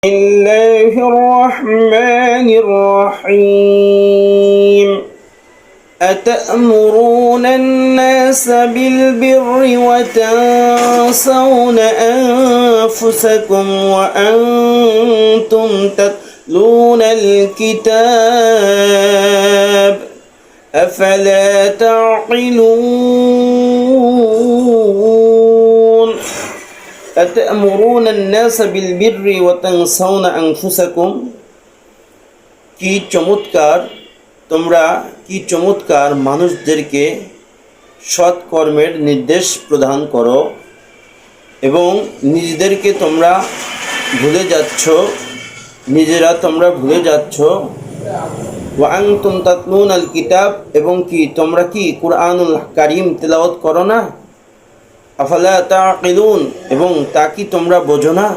الله الرحمن الرحيم أتأمرون الناس بالبر وتنسون أنفسكم وأنتم تتلون الكتاب أفلا تعقلون أتأمرون الناس بالبر وتنسون أنفسكم কি চমৎকার তোমরা কি চমৎকার মানুষদেরকে সৎ কর্মের নির্দেশ প্রদান করো এবং নিজেদেরকে তোমরা ভুলে যাচ্ছ, নিজেরা তোমরা ভুলে যাচ্ছ। ওয়া আনতুম তাতলুন আল কিতাব, এবং কি তোমরা কি কুরআনুল কারীম তেলাওয়াত করো না? আফালা তাকিলুন, এবং তা কি তোমরা বোঝো না?